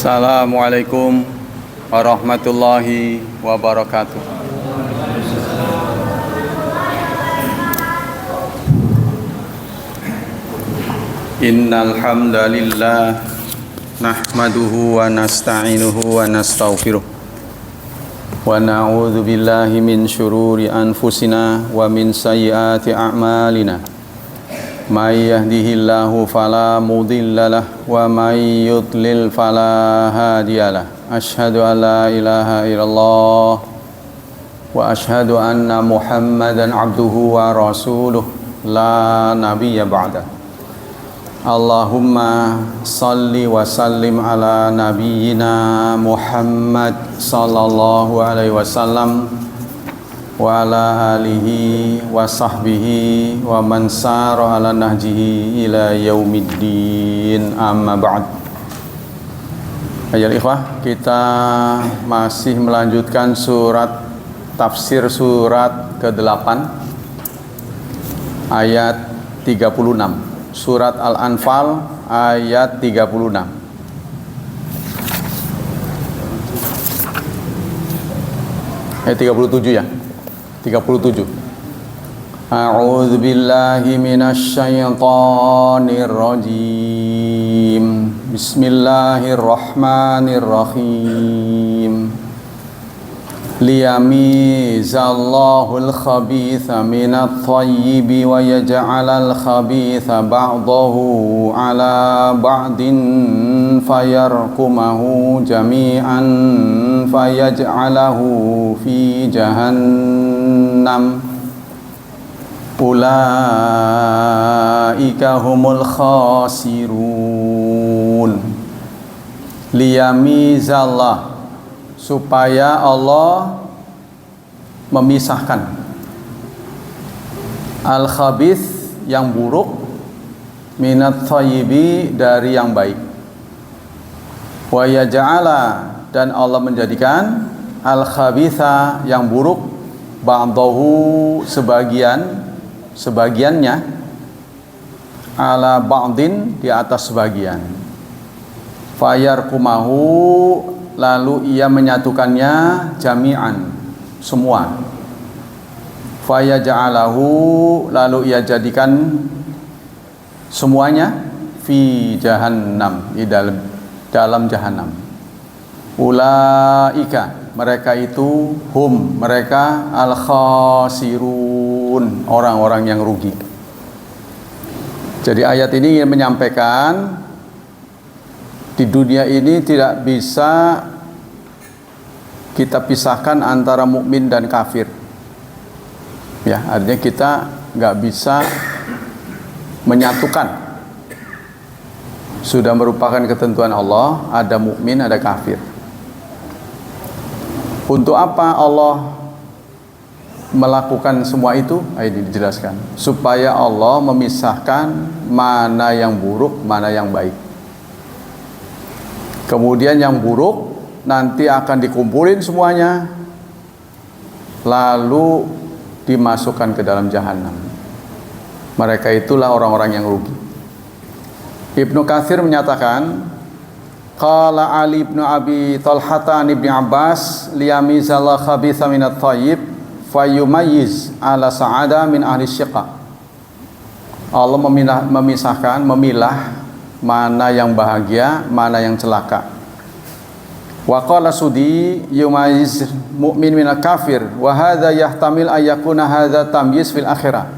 Assalamualaikum warahmatullahi wabarakatuh. Innal hamdalillah nahmaduhu wa nasta'inuhu wa nastaghfiruh wa na'udzu billahi min syururi anfusina wa min sayyiati a'malina. May yahdihillahu fala mudhillalah wa may yudlil fala hadiyalah. Asyhadu an la ilaha illallah wa asyhadu anna Muhammadan abduhu wa rasuluh la nabiyya ba'da. Allahumma salli wa sallim ala nabiyyina Muhammad sallallahu alaihi wasallam wa ala alihi wa sahbihi wa man sara ala nahjihi ila yaumiddin, amma ba'd. Ayol ikhwah, kita masih melanjutkan tafsir surat ke-8 ayat 36, surat Al-Anfal ayat 36. 37 ya. 37. A'udzu billahi minasy syaithanir rajim. Bismillahirrahmanirrahim. Liyamizallahul khabitha minat thayyibi wa yaj'alal khabitha ba'dahu ala ba'din fayarkumahu jami'an fayaj'alahu fi jahannam ulaika humul khasirun. Liyamizallah, supaya Allah memisahkan al-khabith, yang buruk, minat thayyibi, dari yang baik, wa yaj'ala, dan Allah menjadikan al-khabitha, yang buruk, ba'dahu, sebagiannya, ala ba'din, di atas sebagian, fayarkumahu, lalu ia menyatukannya, jami'an, semua, fayaj'alahu, lalu ia jadikan semuanya, fi jahannam, di dalam jahannam. Ulaika, mereka itu, hum, mereka, al-khasirun, orang-orang yang rugi. Jadi ayat ini ingin menyampaikan di dunia ini tidak bisa kita pisahkan antara mukmin dan kafir. Ya, artinya kita nggak bisa menyatukan. Sudah merupakan ketentuan Allah, ada mukmin, ada kafir. Untuk apa Allah melakukan semua itu? Ini dijelaskan. Supaya Allah memisahkan mana yang buruk, mana yang baik. Kemudian yang buruk nanti akan dikumpulin semuanya, lalu dimasukkan ke dalam jahanam. Mereka itulah orang-orang yang rugi. Ibnu Katsir menyatakan, qala Ali ibnu Abi Talhata an Ibnu Abbas, liyamizallahu khabitha minat thayyib fayumayyiz ala sa'ada min ahli syiqa. Allah memilah mana yang bahagia, mana yang celaka. Wa qala Sudi yumayiz mu'min minal kafir wa hadza yahtamil ayyakuna hadza tamyiz fil akhirah.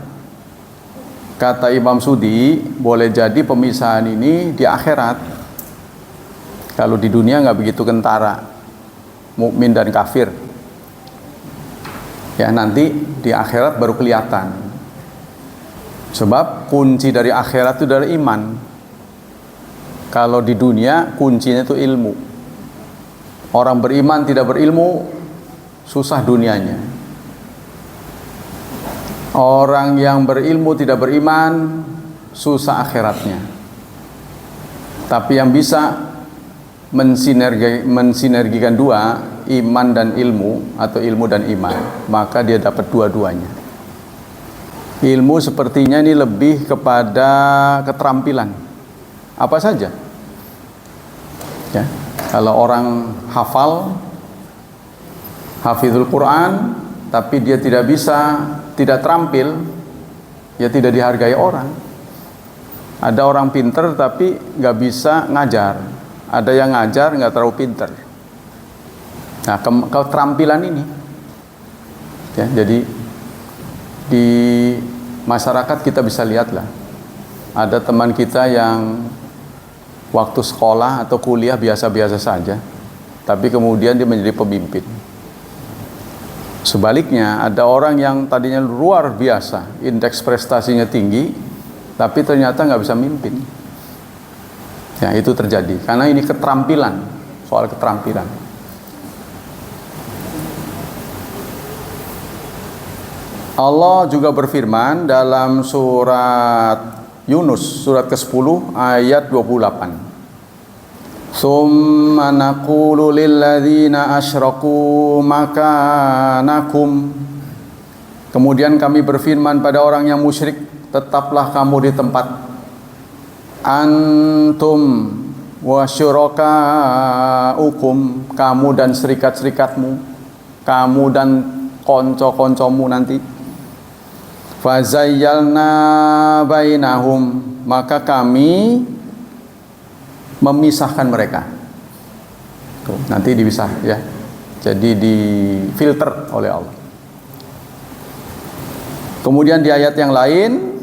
Kata Imam Sudi, boleh jadi pemisahan ini di akhirat. Kalau di dunia nggak begitu kentara, mukmin dan kafir. Ya, nanti di akhirat baru kelihatan. Sebab kunci dari akhirat itu dari iman. Kalau di dunia kuncinya itu ilmu. Orang beriman tidak berilmu, susah dunianya. Orang yang berilmu tidak beriman, susah akhiratnya. Tapi yang bisa mensinergikan dua, iman dan ilmu, atau ilmu dan iman, maka dia dapat dua-duanya. Ilmu sepertinya ini lebih kepada keterampilan. Apa saja? Ya. Kalau orang hafizul Quran, tapi dia tidak terampil, ya tidak dihargai orang. Ada orang pinter tapi nggak bisa ngajar, ada yang ngajar nggak terlalu pinter. Nah, keterampilan ini, ya, jadi di masyarakat kita bisa lihatlah, ada teman kita yang waktu sekolah atau kuliah biasa-biasa saja, tapi kemudian dia menjadi pemimpin. Sebaliknya, ada orang yang tadinya luar biasa, indeks prestasinya tinggi, tapi ternyata nggak bisa mimpin. Ya, itu terjadi karena ini keterampilan, soal keterampilan. Allah juga berfirman dalam surat Yunus, surat ke-10 ayat 28. Tsumma naqulu lilladzina asyraku makanakum. Kemudian kami berfirman pada orang yang musyrik, tetaplah kamu di tempat. Antum wa syurakaukum, kamu dan serikat-serikatmu, kamu dan konco-koncomu nanti. Fazayyalna bainahum, maka kami memisahkan mereka. Tuh, nanti dipisah ya. Jadi difilter oleh Allah. Kemudian di ayat yang lain,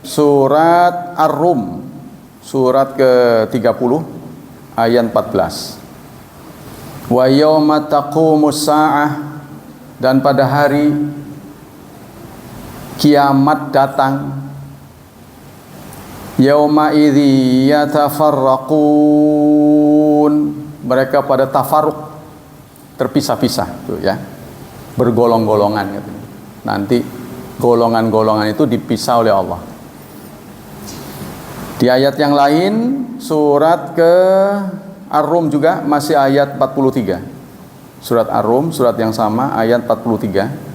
surat Ar-Rum, surat ke-30 ayat 14. Wa yauma taqumus saah, dan pada hari kiamat datang, yauma idzi yatafarraqun, mereka pada tafarruq, terpisah-pisah tuh ya, bergolong-golongan gitu. Nanti golongan-golongan itu dipisah oleh Allah. Di ayat yang lain, surat ke Ar-Rum juga masih ayat 43. Surat Ar-Rum, surat yang sama, ayat 43.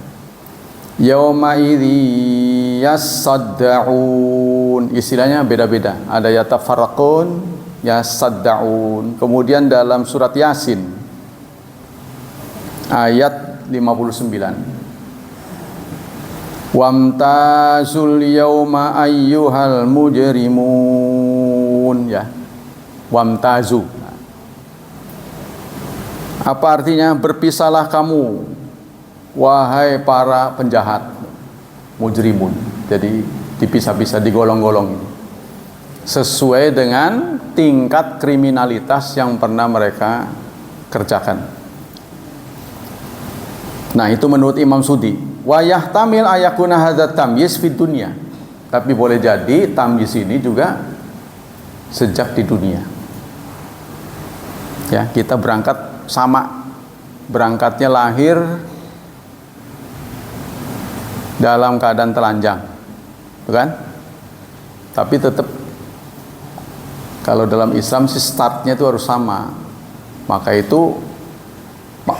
Yauma idzi yasaddaun, istilahnya beda-beda. Ada yatafarraqun, yasaddaun. Kemudian dalam surat Yasin ayat 59. Wamtazul yauma ayyuhal mujrimun, ya. Wamtazu. Apa artinya? Berpisahlah kamu, wahai para penjahat, mujrimun. Jadi dipisah-pisah, digolong-golong ini, sesuai dengan tingkat kriminalitas yang pernah mereka kerjakan. Nah, itu menurut Imam Sudi. Wa yahtamil ayakuna hadzat tamyiz fid dunya. Tapi boleh jadi tamyiz ini juga sejak di dunia. Ya, kita berangkat sama. Berangkatnya lahir dalam keadaan telanjang, bukan? Tapi tetap kalau dalam Islam sih startnya itu harus sama. Maka itu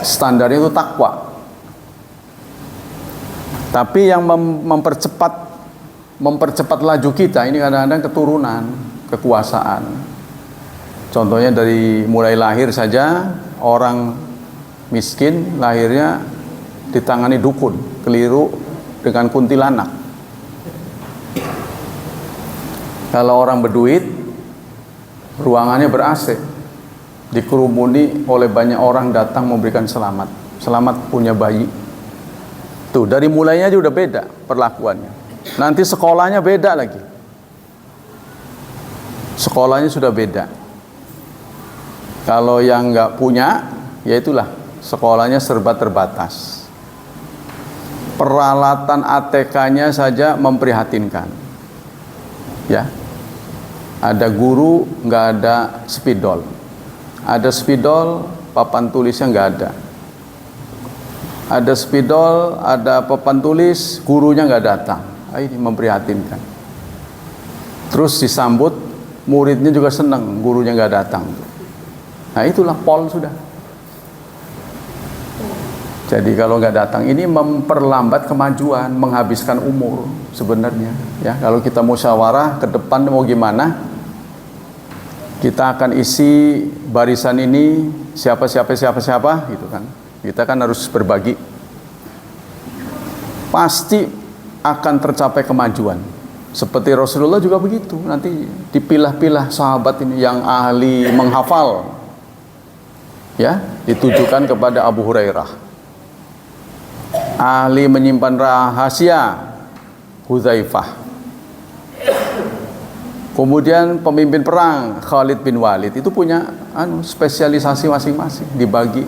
standarnya itu takwa. Tapi yang mempercepat laju kita ini kadang-kadang keturunan, kekuasaan. Contohnya dari mulai lahir saja, orang miskin lahirnya ditangani dukun, keliru dengan kuntilanak. Kalau orang berduit, ruangannya ber-AC, dikerumuni oleh banyak orang datang memberikan selamat punya bayi. Tuh, dari mulainya aja udah beda perlakuannya. Nanti sekolahnya beda lagi. Sekolahnya sudah beda. Kalau yang nggak punya, ya itulah, sekolahnya serba terbatas. Peralatan ATK-nya saja memprihatinkan. Ya, ada guru nggak ada spidol, ada spidol papan tulisnya nggak ada. Ada spidol, ada papan tulis, gurunya nggak datang. Ini memprihatinkan. Terus disambut, muridnya juga senang, gurunya nggak datang. Nah, itulah pol sudah. Jadi kalau nggak datang, ini memperlambat kemajuan, menghabiskan umur sebenarnya. Ya, kalau kita musyawarah ke depan mau gimana, Kita akan isi barisan ini siapa gitu kan. Kita kan harus berbagi. Pasti akan tercapai kemajuan. Seperti Rasulullah juga begitu. Nanti dipilah-pilah sahabat ini yang ahli menghafal. Ya, ditujukan kepada Abu Hurairah. Ahli menyimpan rahasia, Hudzaifah. Kemudian pemimpin perang Khalid bin Walid itu punya spesialisasi masing-masing, dibagi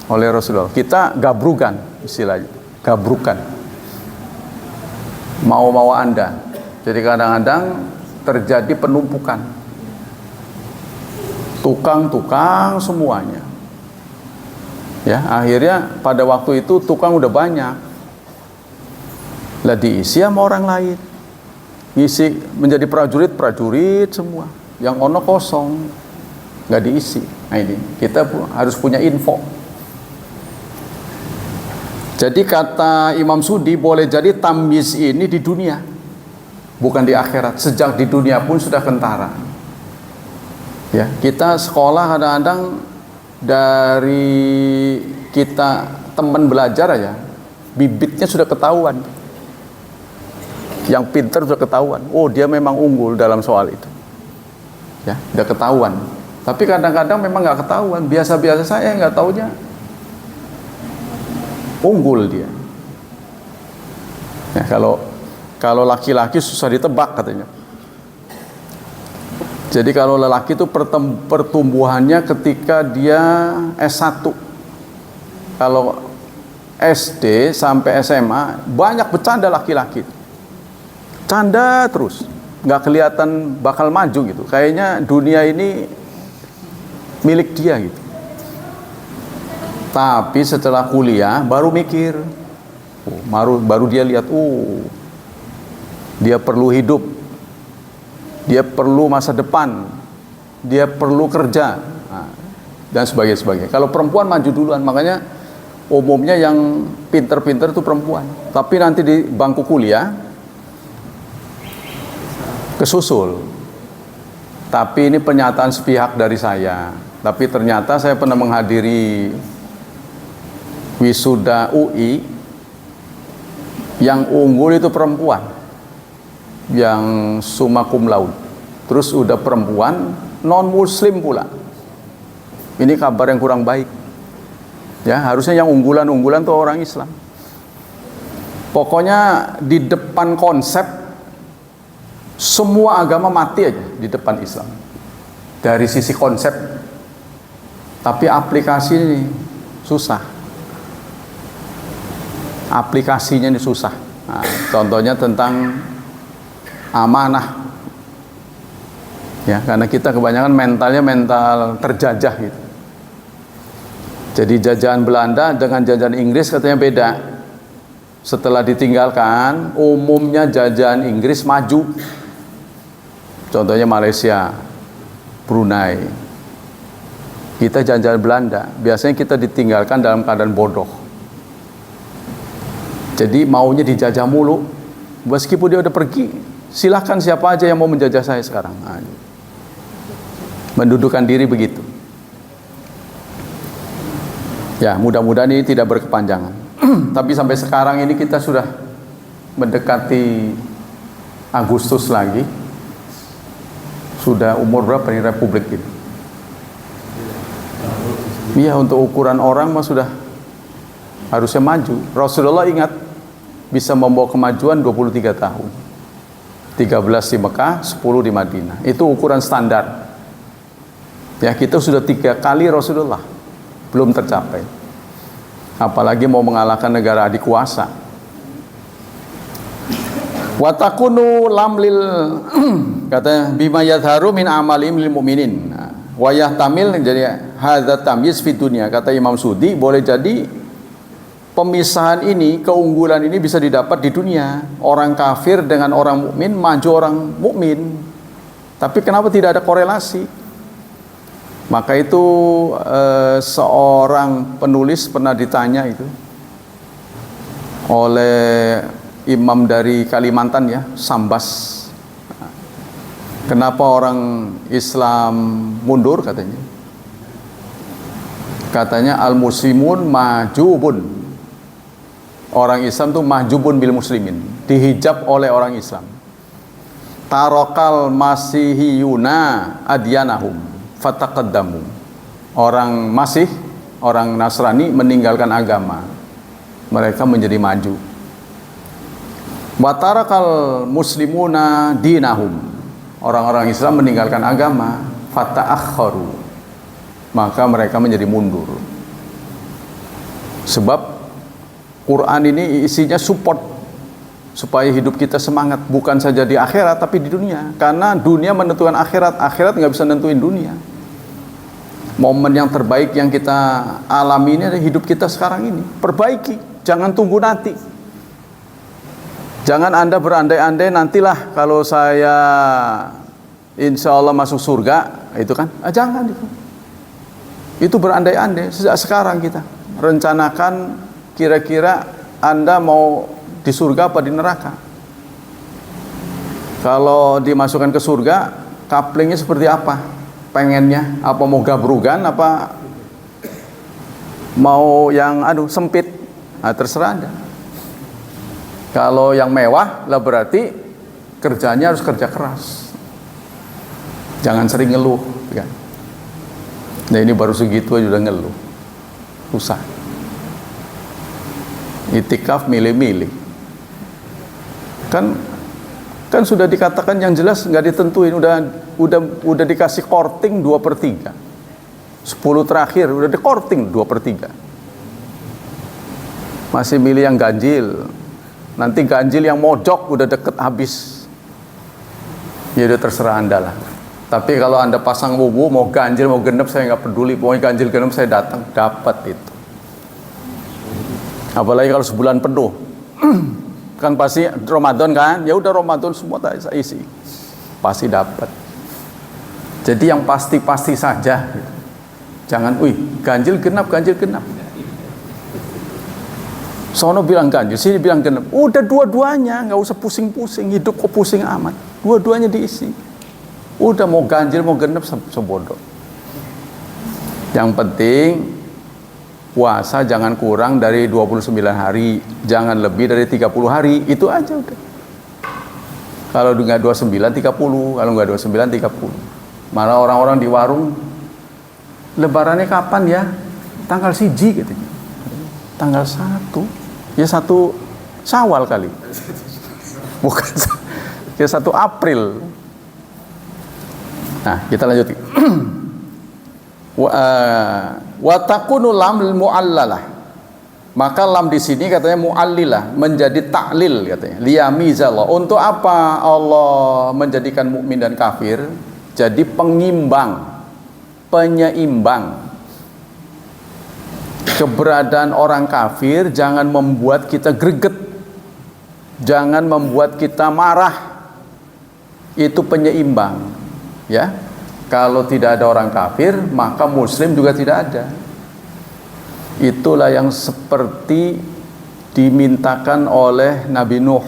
oleh Rasulullah. Kita gabrukan istilahnya, gabrukan. Mau Anda. Jadi kadang-kadang terjadi penumpukan. Tukang-tukang semuanya. Ya, akhirnya pada waktu itu tukang udah banyak. Lah diisi sama orang lain. Ngisi menjadi prajurit semua. Yang ono kosong, nggak diisi. Nah ini kita harus punya info. Jadi kata Imam Sudi, boleh jadi tamyiz ini di dunia, bukan di akhirat. Sejak di dunia pun sudah kentara. Ya, kita sekolah kadang-kadang dari kita teman belajar ya, bibitnya sudah ketahuan. Yang pintar sudah ketahuan. Oh, dia memang unggul dalam soal itu. Ya, udah ketahuan. Tapi kadang-kadang memang nggak ketahuan. Biasa-biasa saya nggak taunya unggul dia. Ya, kalau laki-laki susah ditebak katanya. Jadi kalau lelaki itu pertumbuhannya ketika dia S1. Kalau SD sampai SMA banyak bercanda laki-laki. Canda terus, nggak kelihatan bakal maju gitu. Kayaknya dunia ini milik dia gitu. Tapi setelah kuliah baru mikir, baru dia lihat, dia perlu hidup, dia perlu masa depan, dia perlu kerja, dan sebagainya. Kalau perempuan maju duluan, makanya umumnya yang pinter-pinter itu perempuan. Tapi nanti di bangku kuliah kesusul. Tapi ini pernyataan sepihak dari saya. Tapi ternyata saya pernah menghadiri wisuda UI, yang unggul itu perempuan, yang summa cum laude. Terus udah perempuan non muslim pula. Ini kabar yang kurang baik. Ya, harusnya yang unggulan tuh orang Islam. Pokoknya di depan konsep semua agama mati aja di depan Islam dari sisi konsep, tapi aplikasi ini susah. Aplikasinya ini susah. Nah, contohnya tentang amanah, ya, karena kita kebanyakan mentalnya mental terjajah gitu. Jadi jajahan Belanda dengan jajahan Inggris katanya beda. Setelah ditinggalkan, umumnya jajahan Inggris maju. Contohnya Malaysia, Brunei. Kita jajahan Belanda, biasanya kita ditinggalkan dalam keadaan bodoh. Jadi maunya dijajah mulu, meskipun dia udah pergi, silahkan siapa aja yang mau menjajah saya sekarang. Nah, mendudukan diri begitu. Ya, mudah-mudahan ini tidak berkepanjangan. Tapi sampai sekarang ini kita sudah mendekati Agustus lagi. Sudah umur berapa nih Republik ini? Iya, untuk ukuran orang mah sudah harusnya maju. Rasulullah ingat bisa membawa kemajuan 23 tahun. 13 di Mekah, 10 di Madinah. Itu ukuran standar. Ya, kita sudah 3 kali Rasulullah belum tercapai. Apalagi mau mengalahkan negara adik kuasa. Watakunu lamlil kata bima yadharu min amalim lil mu'minin. Wa yahtamil, jadi hadza tamyiz fi dunya, kata Imam Sudi, boleh jadi pemisahan ini, keunggulan ini bisa didapat di dunia. Orang kafir dengan orang mukmin, maju orang mukmin. Tapi kenapa tidak ada korelasi? Maka itu seorang penulis pernah ditanya itu oleh imam dari Kalimantan ya, Sambas. Kenapa orang Islam mundur katanya? Katanya al-muslimun majubun. Orang Islam tuh mahjubun bil muslimin, dihijab oleh orang Islam. Tarokal masihiyuna adyanahum fataqaddamu. Orang Masih, orang Nasrani meninggalkan agama, mereka menjadi maju. Watarakal muslimuna dinahum. Orang-orang Islam meninggalkan agama, fata'akharu, maka mereka menjadi mundur. Sebab Quran ini isinya support supaya hidup kita semangat, bukan saja di akhirat tapi di dunia. Karena dunia menentukan akhirat, akhirat nggak bisa nentuin dunia. Momen yang terbaik yang kita alami ini adalah hidup kita sekarang ini. Perbaiki, jangan tunggu nanti. Jangan Anda berandai-andai nantilah kalau saya insya Allah masuk surga, itu kan? Jangan itu. Itu berandai-andai. Sejak sekarang kita rencanakan kira-kira Anda mau di surga apa di neraka. Kalau dimasukkan ke surga, kaplingnya seperti apa? Pengennya apa mau gabrugan apa mau yang sempit? Nah, terserah Anda. Kalau yang mewah lah berarti kerjanya harus kerja keras. Jangan sering ngeluh, kan? Nah ini baru segitu aja udah ngeluh, susah. Itikaf milih-milih. Kan sudah dikatakan yang jelas nggak ditentuin, udah dikasih korting 2/3. 10 terakhir udah dikorting 2/3. Masih milih yang ganjil. Nanti ganjil yang mojok udah deket habis. Ya udah terserah Anda lah. Tapi kalau Anda pasang wuwu, mau ganjil mau genep saya nggak peduli, pokoknya ganjil genep saya datang, dapat itu. Apalagi kalau sebulan penuh. Kan pasti Ramadan kan, ya udah Ramadan semua saya isi, pasti dapat. Jadi yang pasti-pasti saja, jangan, ganjil genap. Sono bilang ganjil, sini bilang genap. Udah dua-duanya, nggak usah pusing-pusing, hidup kok pusing amat. Dua-duanya diisi. Udah mau ganjil mau genap sebodoh. Yang penting puasa jangan kurang dari 29 hari, jangan lebih dari 30 hari, itu aja udah. Kalau nggak 29, 30, kalau nggak 29, 30. Malah orang-orang di warung, lebarannya kapan ya? Tanggal 1 katanya. Tanggal 1, ya 1 Syawal kali. Bukan ya 1 April. Nah, kita lanjut. Wa takunu lam mu'allalah. Maka lam di sini katanya mu'allilah, menjadi taklil katanya. Liyamizallah. Untuk apa Allah menjadikan mukmin dan kafir? Jadi penyimbang, penyeimbang. Keberadaan orang kafir jangan membuat kita greget, jangan membuat kita marah. Itu penyeimbang, ya. Kalau tidak ada orang kafir, maka muslim juga tidak ada. Itulah yang seperti dimintakan oleh Nabi Nuh.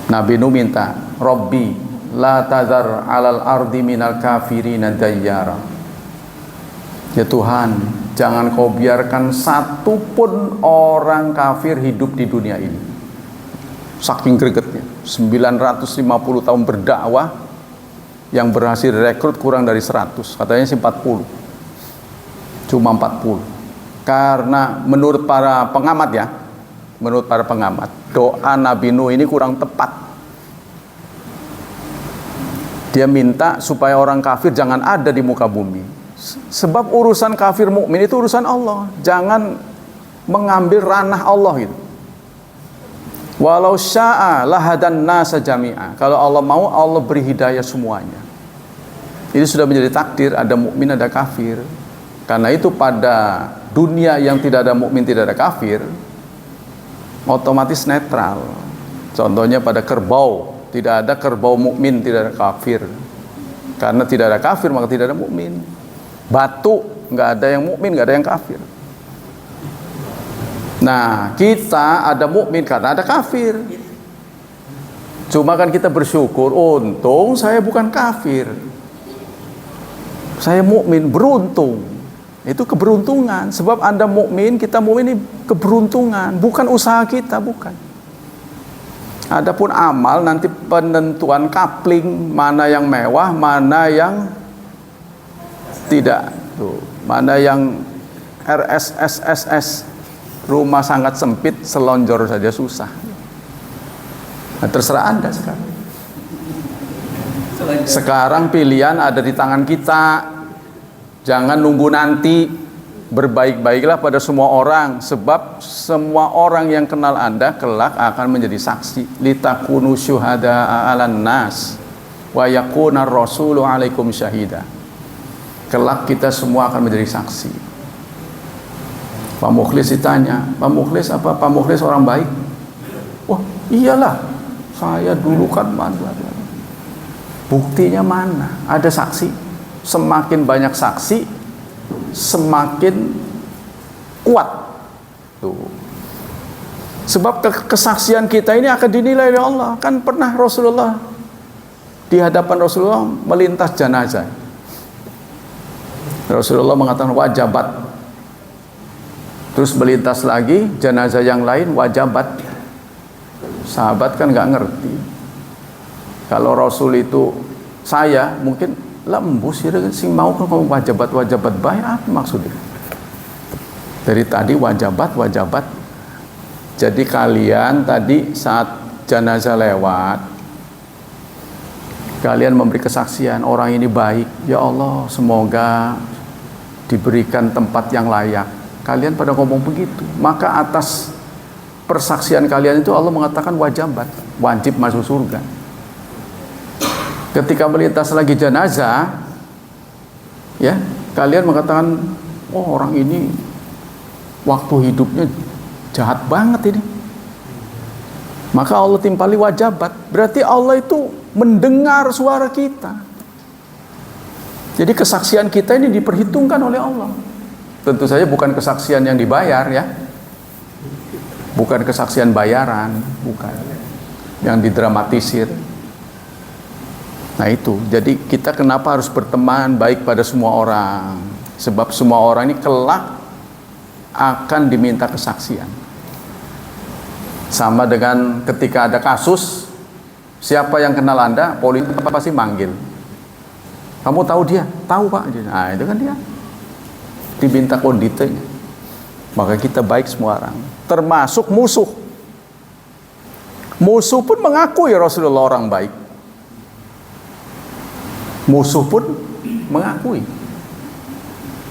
Nabi Nuh minta, Rabbi la tazar alal ardi minal kafirina dayyara. Ya Tuhan, jangan kau biarkan satupun orang kafir hidup di dunia ini. Saking gregetnya, 950 tahun berdakwah, yang berhasil rekrut kurang dari 100, katanya sih 40, cuma 40. Karena menurut para pengamat ya, doa Nabi Nuh ini kurang tepat. Dia minta supaya orang kafir jangan ada di muka bumi. Sebab urusan kafir mukmin itu urusan Allah, jangan mengambil ranah Allah gitu. Walau syaa lahadan nasa jami'a. Kalau Allah mau, Allah beri hidayah semuanya. Ini sudah menjadi takdir, ada mukmin ada kafir. Karena itu pada dunia yang tidak ada mukmin tidak ada kafir, otomatis netral. Contohnya pada kerbau, tidak ada kerbau mukmin tidak ada kafir. Karena tidak ada kafir maka tidak ada mukmin. Batu nggak ada yang mukmin nggak ada yang kafir. Nah, kita ada mukmin karena ada kafir. Cuma kan kita bersyukur, untung saya bukan kafir. Saya mukmin, beruntung. Itu keberuntungan. Sebab Anda mukmin, kita mukmin ini keberuntungan, bukan usaha kita, bukan. Adapun amal nanti penentuan kapling, mana yang mewah, mana yang tidak. Tuh, mana yang RSSSS, rumah sangat sempit, selonjor saja susah. Nah, terserah Anda sekarang. Sekarang pilihan ada di tangan kita. Jangan nunggu nanti. Berbaik-baiklah pada semua orang, sebab semua orang yang kenal Anda kelak akan menjadi saksi. Litakunu syuhada'a 'alan nas wa yakuna rasulu 'alaikum syahida. Kelak kita semua akan menjadi saksi. Pak Mukhlis ditanya, Pak Mukhlis apa? Pak Mukhlis orang baik? Wah, iyalah. Saya dulu kan mana? Buktinya mana? Ada saksi. Semakin banyak saksi, semakin kuat. Tuh. Sebab kesaksian kita ini akan dinilai oleh Allah. Kan pernah Rasulullah di hadapan Rasulullah melintas jenazah. Rasulullah mengatakan wajabat. Terus melintas lagi jenazah yang lain wajabat. Sahabat kan nggak ngerti. Kalau Rasul itu saya mungkin lembus ya, sing mau kan ngomong wajabat baik, apa maksudnya? Dari tadi wajabat. Jadi kalian tadi saat jenazah lewat, kalian memberi kesaksian orang ini baik. Ya Allah, semoga diberikan tempat yang layak. Kalian pada ngomong begitu. Maka atas persaksian kalian itu Allah mengatakan wajabat, wajib masuk surga. Ketika melintas lagi jenazah, ya, kalian mengatakan, oh orang ini waktu hidupnya jahat banget ini. Maka Allah timpali wajabat. Berarti Allah itu mendengar suara kita. Jadi kesaksian kita ini diperhitungkan oleh Allah. Tentu saja bukan kesaksian yang dibayar, ya. Bukan kesaksian bayaran, bukan. Yang didramatisir. Nah itu, jadi kita kenapa harus berteman baik pada semua orang? Sebab semua orang ini kelak akan diminta kesaksian. Sama dengan ketika ada kasus, siapa yang kenal Anda, polisi pasti manggil. Kamu tahu dia? Tahu Pak. Nah itu kan dia. Diminta konditenya. Maka kita baik semua orang. Termasuk musuh. Musuh pun mengakui Rasulullah orang baik. Musuh pun mengakui.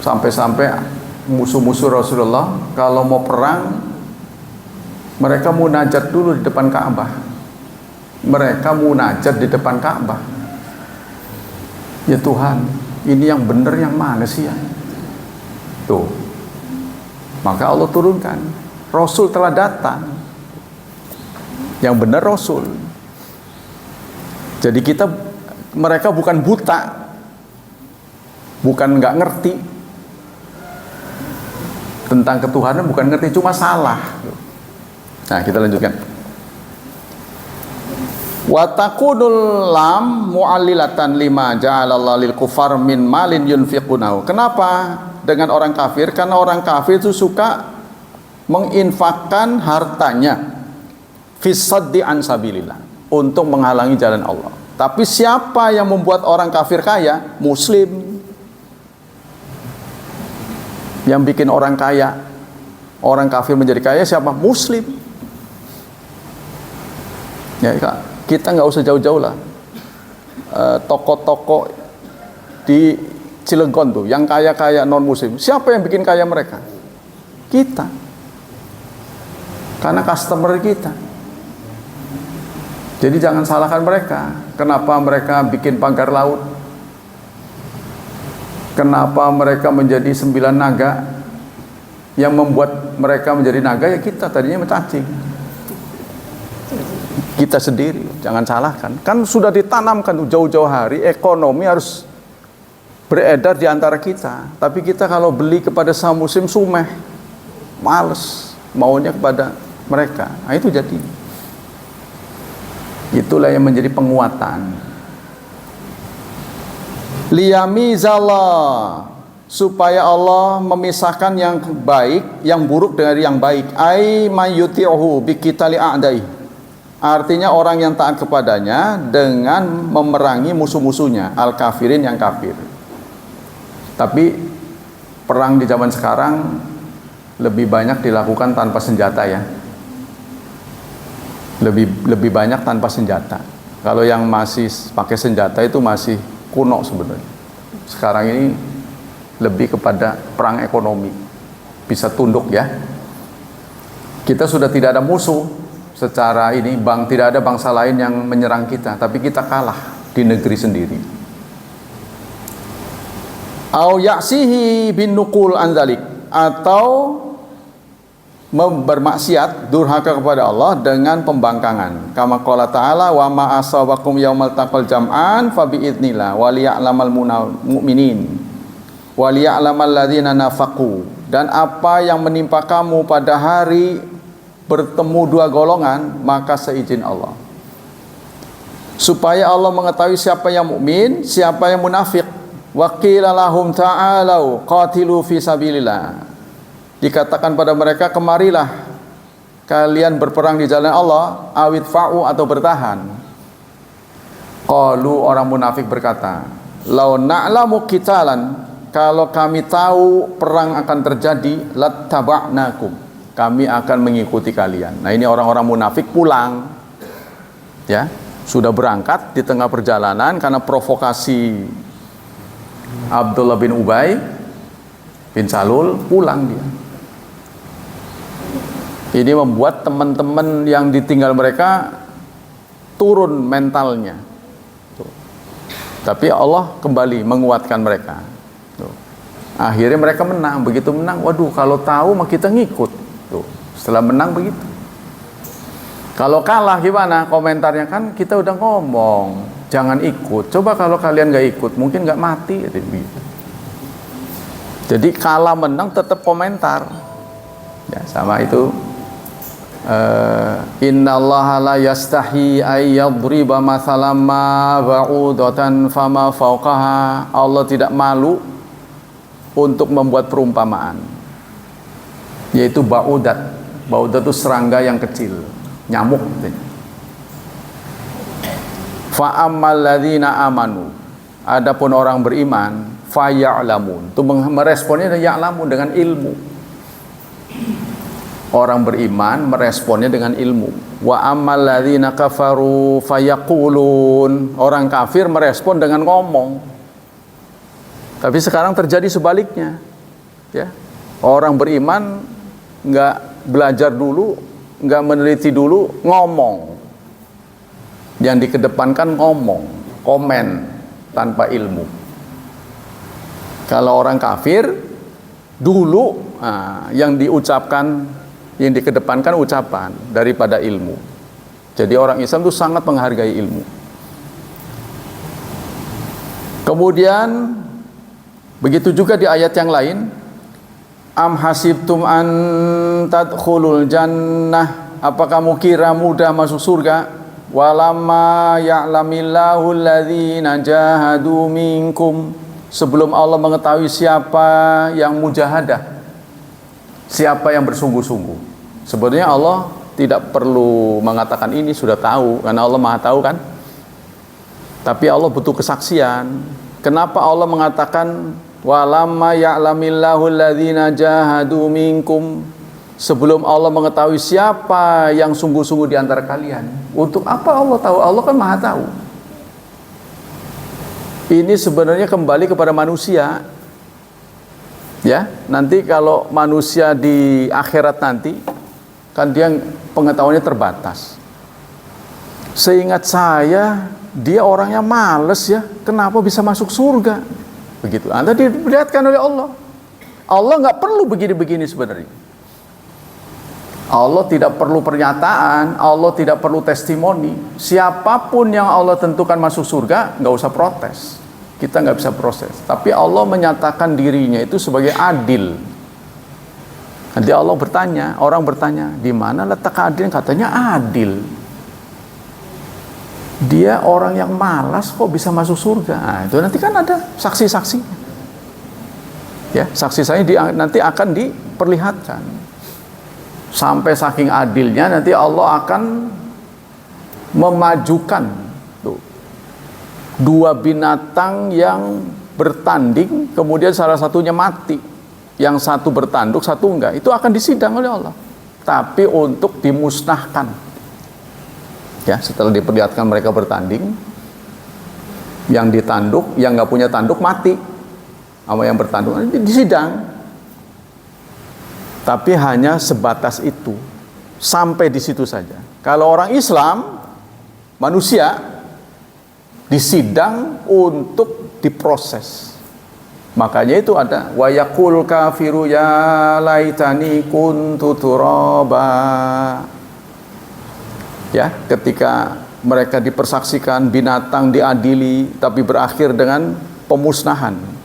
Sampai-sampai musuh-musuh Rasulullah kalau mau perang, mereka munajat dulu di depan Ka'bah. Mereka munajat di depan Ka'bah. Ya Tuhan, ini yang benar yang mana sih ya? Tuh. Maka Allah turunkan, Rasul telah datang. Yang benar Rasul. Jadi mereka bukan buta, bukan nggak ngerti tentang ketuhanan, bukan ngerti, cuma salah. Nah kita lanjutkan. Wa takunul lam mu'allilatan lima ja'alallahu lil kufar min malin yunfiqunahu. Kenapa dengan orang kafir? Karena orang kafir itu suka menginfakkan hartanya fisaddi an sabilillah, untuk menghalangi jalan Allah. Tapi siapa yang membuat orang kafir kaya? Muslim. Yang bikin orang kaya, orang kafir menjadi kaya siapa? Muslim. Ya, kita nggak usah jauh-jauh lah. Toko-toko di Cilegon tuh, yang kaya-kaya non-muslim, siapa yang bikin kaya mereka? Kita. Karena customer kita. Jadi jangan salahkan mereka. Kenapa mereka bikin pagar laut? Kenapa mereka menjadi 9 naga? Yang membuat mereka menjadi naga ya kita, tadinya mencacing. Kita sendiri, jangan salahkan. Kan sudah ditanamkan jauh-jauh hari, ekonomi harus beredar di antara kita. Tapi kita kalau beli kepada sama muslim sumeh, males, maunya kepada mereka. Nah itu jadi. Itulah yang menjadi penguatan. Liyamizallah, supaya Allah memisahkan yang baik, yang buruk dari yang baik. Ai mayyuti'uhu biqitali a'dai. Artinya orang yang taat kepadanya dengan memerangi musuh-musuhnya, al-kafirin yang kafir. Tapi perang di zaman sekarang lebih banyak dilakukan tanpa senjata ya. Lebih banyak tanpa senjata. Kalau yang masih pakai senjata itu masih kuno sebenarnya. Sekarang ini lebih kepada perang ekonomi, bisa tunduk ya. Kita sudah tidak ada musuh secara ini, tidak ada bangsa lain yang menyerang kita, tapi kita kalah di negeri sendiri. Au ya'sihi bin nukul anzalik, atau bermaksiat durhaka kepada Allah dengan pembangkangan. Kama qala ta'ala wa ma asabakum yaumal taqal jam'an fa bi idznillah wa liya'lamal mu'minin wa liya'lamal ladzina nafaqu. Dan apa yang menimpa kamu pada hari bertemu dua golongan, maka seizin Allah, supaya Allah mengetahui siapa yang mukmin, siapa yang munafik. Wa qila lahum ta'alu qatilu fi sabilillah. Dikatakan pada mereka, kemarilah kalian berperang di jalan Allah, awit fa'u, atau bertahan. Qalu, orang munafik berkata, lau na'lamu qitalan, kalau kami tahu perang akan terjadi, lattaba'nakum, kami akan mengikuti kalian. Nah, ini orang-orang munafik pulang ya, sudah berangkat di tengah perjalanan karena provokasi Abdullah bin Ubay bin Salul, pulang dia. Ini membuat teman-teman yang ditinggal mereka turun mentalnya. Tuh. Tapi Allah kembali menguatkan mereka. Tuh. Akhirnya mereka menang. Begitu menang, waduh, kalau tahu mah kita ngikut. Tuh. Setelah menang begitu. Kalau kalah gimana? Komentarnya kan kita udah ngomong, jangan ikut. Coba kalau kalian gak ikut, mungkin gak mati. Jadi kalah menang tetap komentar. Ya, sama itu. Innallaha la yastahi ay yadriba mathalan ma ba'udatan fama fawqaha. Allah tidak malu untuk membuat perumpamaan, yaitu ba'udat. Ba'udat itu serangga yang kecil, nyamuk. Fa ammal ladzina amanu, adapun orang beriman, fa ya'lamun, itu meresponnya ya'lamun dengan ilmu. Orang beriman meresponnya dengan ilmu. Wa ammal ladzina kafaru fayaqulun, orang kafir merespon dengan ngomong. Tapi sekarang terjadi sebaliknya. Ya. Orang beriman enggak belajar dulu, enggak meneliti dulu, ngomong. Yang dikedepankan ngomong, komen tanpa ilmu. Kalau orang kafir dulu yang diucapkan, yang dikedepankan ucapan daripada ilmu. Jadi orang Islam itu sangat menghargai ilmu. Kemudian begitu juga di ayat yang lain, am hasibtum an tadkhulul jannah, apa kamu kira mudah masuk surga? Walamma ya'lamillahu alladzina jahadu minkum, sebelum Allah mengetahui siapa yang mujahadah, siapa yang bersungguh-sungguh. Sebenarnya Allah tidak perlu mengatakan ini, sudah tahu, karena Allah Maha tahu kan. Tapi Allah butuh kesaksian. Kenapa Allah mengatakan walamma ya'lamillahu alladzina jahadu minkum, sebelum Allah mengetahui siapa yang sungguh-sungguh di antara kalian? Untuk apa Allah tahu? Allah kan Maha tahu. Ini sebenarnya kembali kepada manusia. Ya, nanti kalau manusia di akhirat nanti, kan dia pengetahuannya terbatas. Seingat saya, dia orangnya males ya, kenapa bisa masuk surga? Begitu. Anda diperlihatkan oleh Allah. Allah nggak perlu begini-begini sebenarnya. Allah tidak perlu pernyataan, Allah tidak perlu testimoni. Siapapun yang Allah tentukan masuk surga, nggak usah protes. Kita nggak bisa proses. Tapi Allah menyatakan dirinya itu sebagai adil. Nanti Allah bertanya, orang bertanya, di mana letak keadilan? Katanya adil. Dia orang yang malas kok bisa masuk surga. Nah, itu nanti kan ada saksi-saksi. Ya, saksi saya nanti akan diperlihatkan. Sampai saking adilnya nanti Allah akan memajukan tuh, dua binatang yang bertanding, kemudian salah satunya mati, yang satu bertanduk, satu enggak. Itu akan disidang oleh Allah. Tapi untuk dimusnahkan. Ya, setelah diperlihatkan mereka bertanding, yang ditanduk, yang nggak punya tanduk mati, sama yang bertanduk disidang. Tapi hanya sebatas itu, sampai di situ saja. Kalau orang Islam, manusia, disidang untuk diproses. Makanya itu ada wa yaqul kafiru ya laitani kuntu turaba. Ya, ketika mereka dipersaksikan, binatang diadili, tapi berakhir dengan pemusnahan.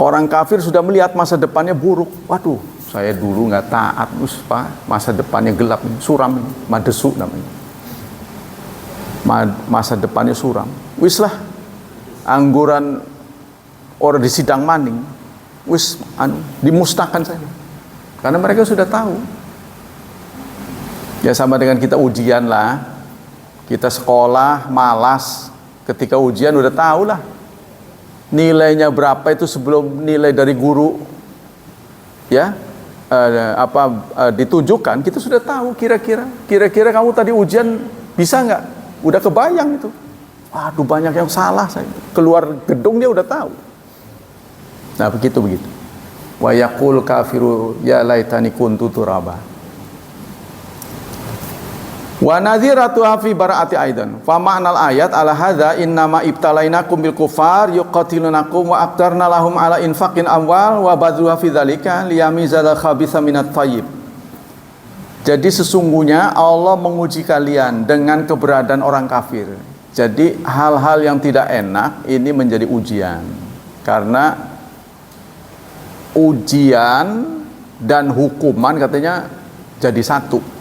Orang kafir sudah melihat masa depannya buruk. Waduh, saya dulu nggak taat, masa depannya gelap, suram, madesu namanya. Masa depannya suram. Wis lah, angguran orang disidang maning, wis dimusnahkan saja. Karena mereka sudah tahu. Ya sama dengan kita ujian lah, kita sekolah malas, ketika ujian udah tahu lah nilainya berapa itu sebelum nilai dari guru ya ditunjukkan, kita sudah tahu kira-kira kamu tadi ujian bisa nggak, udah kebayang itu. Waduh, banyak yang salah, saya keluar gedung dia udah tahu. Nah begitu wa yaqul kafiru ya laitani kuntu turaba. Wa nadhiratu fi bara'ati aidan. Fa ma'nal ayat ala hadza innama ibtalainakum bil kufar yuqatilunakum wa aqtarna lahum ala infaqin amwal wa badruha fi dzalika liyamizal khabitha minat thayyib. Jadi sesungguhnya Allah menguji kalian dengan keberadaan orang kafir. Jadi hal-hal yang tidak enak ini menjadi ujian. Karena ujian dan hukuman katanya jadi satu.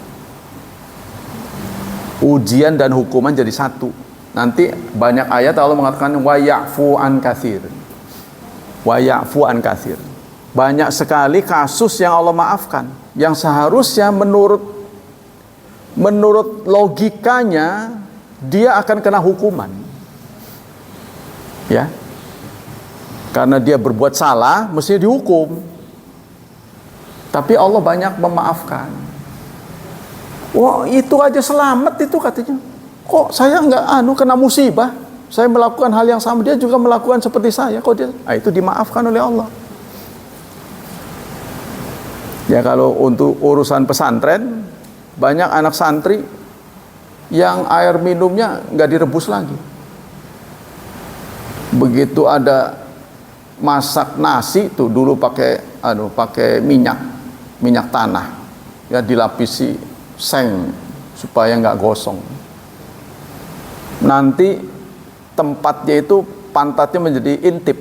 Ujian dan hukuman jadi satu. Nanti banyak ayat Allah mengatakan wa ya'fu an katsir. Wa ya'fu an katsir. Banyak sekali kasus yang Allah maafkan, yang seharusnya menurut logikanya dia akan kena hukuman. Ya. Karena dia berbuat salah, mestinya dihukum. Tapi Allah banyak memaafkan. Wah, itu aja selamat itu katanya. Kok saya nggak kena musibah? Saya melakukan hal yang sama, dia juga melakukan seperti saya. Kok dia? Itu dimaafkan oleh Allah. Ya kalau untuk urusan pesantren, banyak anak santri yang air minumnya nggak direbus lagi. Begitu ada masak nasi tuh dulu pakai minyak tanah, ya dilapisi seng supaya nggak gosong. Nanti tempatnya itu pantatnya menjadi intip,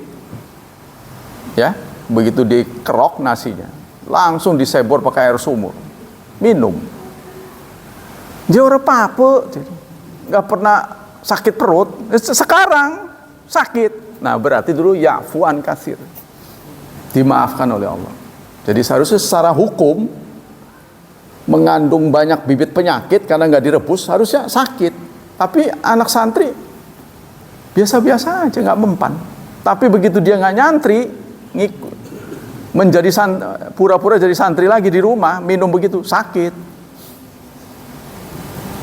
ya begitu dikerok nasinya langsung disebor pakai air sumur, minum. Dia orang apa, nggak pernah sakit perut, sekarang sakit. Nah berarti dulu ya'fu an katsir, dimaafkan oleh Allah. Jadi seharusnya secara hukum mengandung banyak bibit penyakit karena nggak direbus harusnya sakit. Tapi anak santri biasa-biasa aja, nggak mempan. Tapi begitu dia nggak nyantri, pura-pura jadi santri lagi di rumah, minum begitu sakit.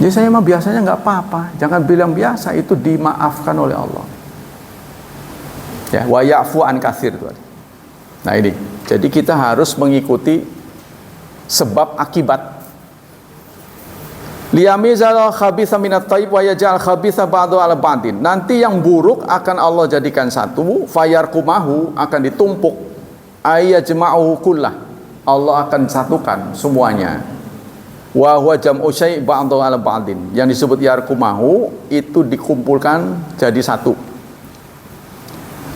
Jadi saya mah biasanya nggak apa-apa. Jangan bilang biasa, itu dimaafkan oleh Allah. Ya, wa ya'fu an katsir itu. Nah ini, jadi kita harus mengikuti sebab akibat. Liyamizal khabitha minat thayyib wa yaj'al khabitha ba'du ala ba'din. Nanti yang buruk akan Allah jadikan satu, fayarkumahu akan ditumpuk, ayajma'u kullah. Allah akan satukan semuanya. Wa huwa jam'u syai' ba'du ala ba'din. Yang disebut yarkumahu itu dikumpulkan jadi satu.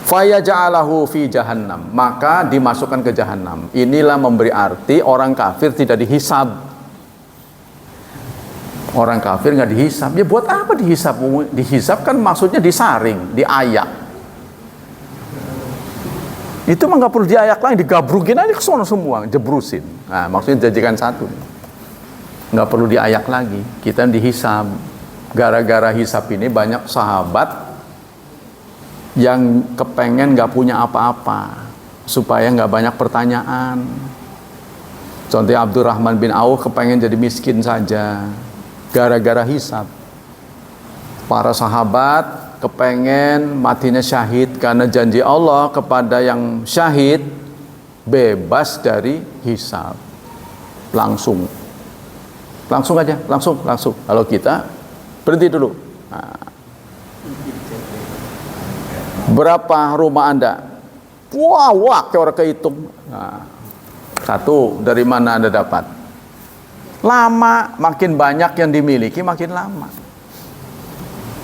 Fayaj'alahu fi jahannam, maka dimasukkan ke jahannam. Inilah memberi arti orang kafir tidak dihisab. Orang kafir nggak dihisap. Ya buat apa dihisap? Dihisap kan maksudnya disaring, diayak. Itu mah nggak perlu diayak lagi, digabrukin aja ke sono semua, jebrusin. Nah, maksudnya jadikan satu. Nggak perlu diayak lagi, kita dihisap. Gara-gara hisap ini banyak sahabat yang kepengen nggak punya apa-apa, supaya nggak banyak pertanyaan. Contohnya Abdurrahman bin Auf kepengen jadi miskin saja, gara-gara hisap. Para sahabat kepengen matinya syahid karena janji Allah kepada yang syahid bebas dari hisap. Langsung aja, langsung. Kalau kita berhenti dulu. Nah, berapa rumah Anda? Wah, kayak orang kehitung. Nah, satu, dari mana Anda dapat? Lama, makin banyak yang dimiliki makin lama.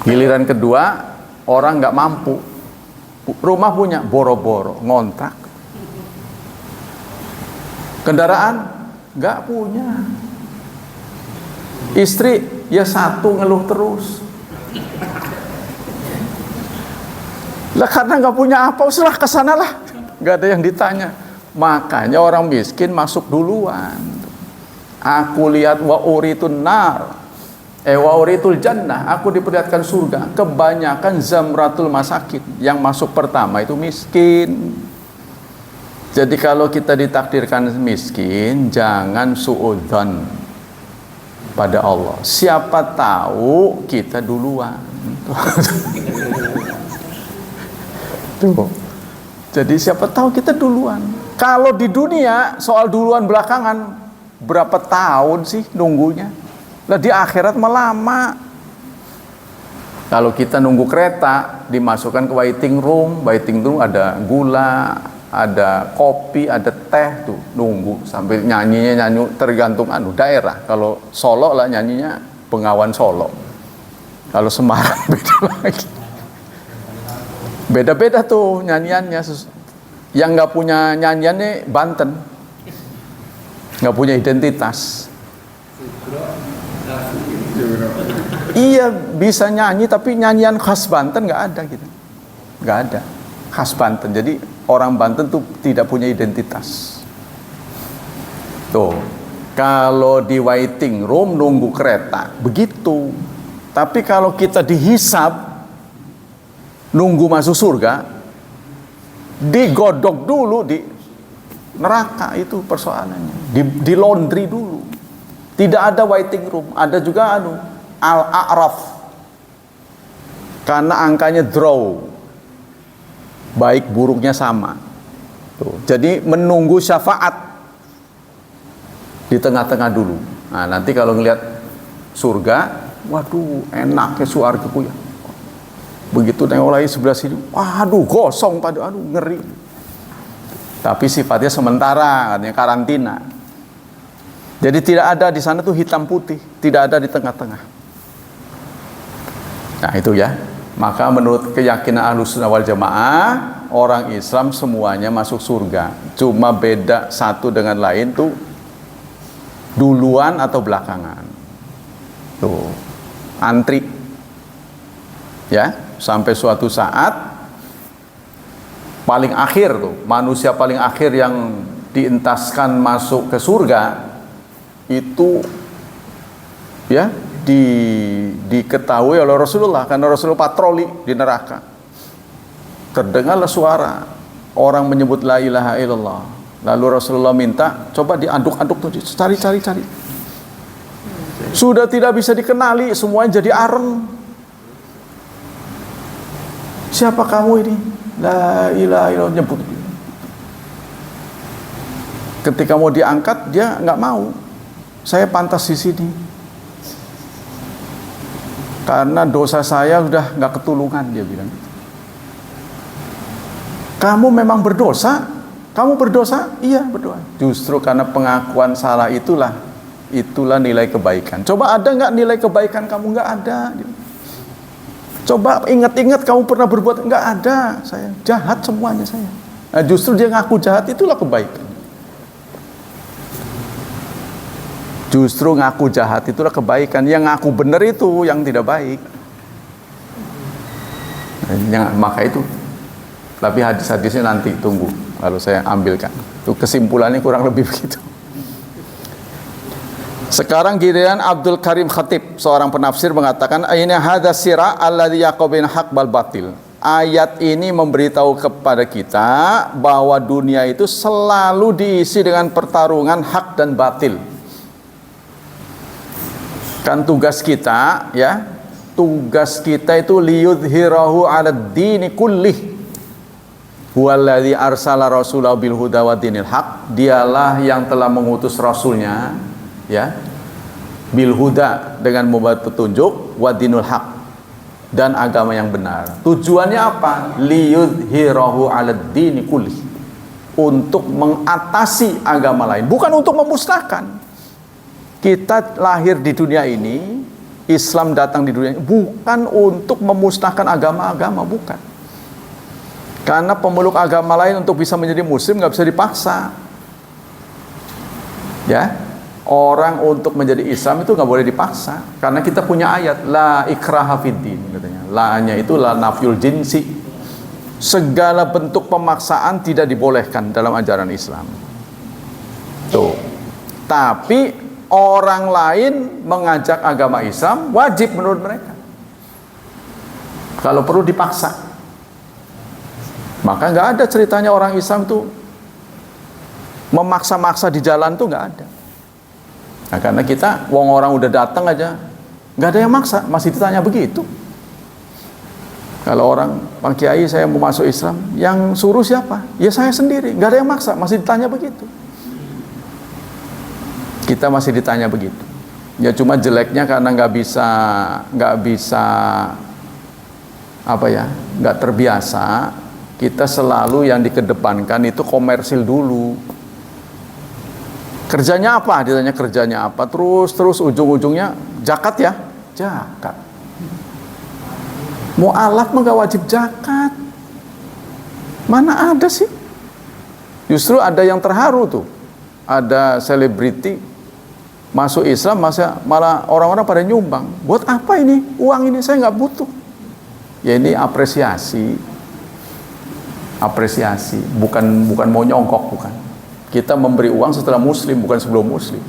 Giliran kedua, orang nggak mampu. Rumah punya, boro-boro, ngontrak. Kendaraan nggak punya. Istri ya satu, ngeluh terus. Lah karena nggak punya apa, usah kesana lah, nggak ada yang ditanya. Makanya orang miskin masuk duluan. Aku lihat wa uritun nar, wa uritul jannah, aku diperlihatkan surga. Kebanyakan zamratul masakin, yang masuk pertama itu miskin. Jadi kalau kita ditakdirkan miskin, jangan suudzon pada Allah. Siapa tahu kita duluan. Tuh. Jadi siapa tahu kita duluan. Kalau di dunia soal duluan belakangan, berapa tahun sih nunggunya? Lah di akhirat lama. Kalau kita nunggu kereta, dimasukkan ke waiting room ada gula, ada kopi, ada teh, tuh nunggu sambil nyanyi tergantung daerah. Kalau Solo lah nyanyinya Bengawan Solo. Kalau Semarang beda lagi. Beda-beda tuh nyanyiannya. Yang nggak punya nyanyiannya Banten, nggak punya identitas. Iya bisa nyanyi tapi nyanyian khas Banten nggak ada gitu, nggak ada khas Banten. Jadi orang Banten tuh tidak punya identitas. Tuh kalau di waiting room nunggu kereta begitu. Tapi kalau kita dihisap nunggu masuk surga, digodok dulu di neraka, itu persoalannya. Di laundry dulu. Tidak ada waiting room, ada juga al-a'raf. Karena angkanya draw. Baik buruknya sama. Tuh. Jadi menunggu syafaat di tengah-tengah dulu. Nah, nanti kalau ngelihat surga, waduh, enaknya surgaku ya. Begitu nengok lagi sebelah sini, waduh gosong, aduh ngeri. Tapi sifatnya sementara, katanya karantina. Jadi tidak ada di sana tuh hitam putih, tidak ada di tengah-tengah. Nah itu ya. Maka menurut keyakinan Ahlussunnah wal Jamaah, orang Islam semuanya masuk surga. Cuma beda satu dengan lain tuh duluan atau belakangan. Tuh antri. Ya. Sampai suatu saat paling akhir tuh, manusia paling akhir yang dientaskan masuk ke surga itu ya diketahui oleh Rasulullah, karena Rasulullah patroli di neraka. Terdengarlah suara orang menyebut la ilaha illallah. Lalu Rasulullah minta coba diaduk-aduk tuh, cari. Sudah tidak bisa dikenali, semuanya jadi areng. Siapa kamu ini? La ilaha illallah, nyebut. Ketika mau diangkat, dia nggak mau. Saya pantas di sini. Karena dosa saya sudah nggak ketulungan, dia bilang. Kamu memang berdosa? Kamu berdosa? Iya, berdosa. Justru karena pengakuan salah itulah nilai kebaikan. Coba ada nggak nilai kebaikan kamu? Nggak ada. Coba ingat-ingat kamu pernah berbuat, enggak ada, saya jahat semuanya saya. Nah, justru dia ngaku jahat, itulah kebaikan. Justru ngaku jahat itulah kebaikan. Yang ngaku benar itu yang tidak baik. Maka itu. Tapi hadis-hadisnya nanti tunggu. Kalau saya ambilkan. Itu kesimpulannya kurang lebih begitu. Sekarang giliran Abdul Karim Khatib, seorang penafsir mengatakan, "Aina hadza sira alladzi yaqabin haq bal batil." Ayat ini memberitahu kepada kita bahwa dunia itu selalu diisi dengan pertarungan hak dan batil. Kan tugas kita, ya, tugas kita itu liyudhhirahu 'alad dini kullih. Huwallazi arsala rasulahu bil huda wa dinil haq. Dialah yang telah mengutus rasulnya, ya, bil huda, dengan membuat petunjuk, wa dinul haq, dan agama yang benar. Tujuannya apa? Liyudhhirahu 'alad dini kullih. Untuk mengatasi agama lain, bukan untuk memusnahkan. Kita lahir di dunia ini, Islam datang di dunia ini bukan untuk memusnahkan agama-agama, bukan. Karena pemeluk agama lain untuk bisa menjadi muslim nggak bisa dipaksa. Ya, orang untuk menjadi Islam itu nggak boleh dipaksa. Karena kita punya ayat la ikraha fiddin, katanya. La-nya itu la nafyul jinsi. Segala bentuk pemaksaan tidak dibolehkan dalam ajaran Islam. Tuh. Tapi orang lain mengajak agama Islam wajib menurut mereka. Kalau perlu dipaksa. Maka nggak ada ceritanya orang Islam tuh memaksa-maksa di jalan tuh nggak ada. Nah, karena kita, wong orang udah datang aja, nggak ada yang maksa, masih ditanya begitu. Kalau orang, Pak Kiai saya mau masuk Islam, yang suruh siapa? Ya saya sendiri, nggak ada yang maksa, masih ditanya begitu. Kita masih ditanya begitu. Ya cuma jeleknya karena nggak bisa apa ya, nggak terbiasa. Kita selalu yang dikedepankan itu komersil dulu. Kerjanya apa? Ditanya kerjanya apa? Terus ujung-ujungnya zakat ya, zakat. Mu'alaf mah nggak wajib zakat. Mana ada sih? Justru ada yang terharu tuh. Ada selebriti masuk Islam, malah orang-orang pada nyumbang. Buat apa ini? Uang ini saya nggak butuh. Ya ini apresiasi, bukan mau nyongkok, bukan. Kita memberi uang setelah muslim, bukan sebelum muslim.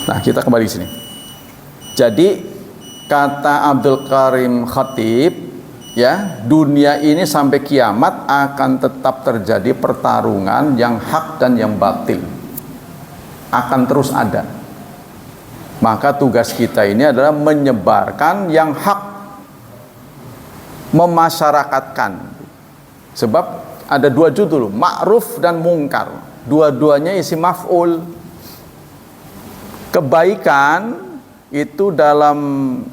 Nah, kita kembali ke sini. Jadi kata Abdul Karim Khatib, ya, dunia ini sampai kiamat akan tetap terjadi pertarungan yang hak dan yang batil. Akan terus ada. Maka tugas kita ini adalah menyebarkan yang hak, memasyarakatkan. Sebab ada dua judul, ma'ruf dan mungkar. Dua-duanya isi maf'ul. Kebaikan itu dalam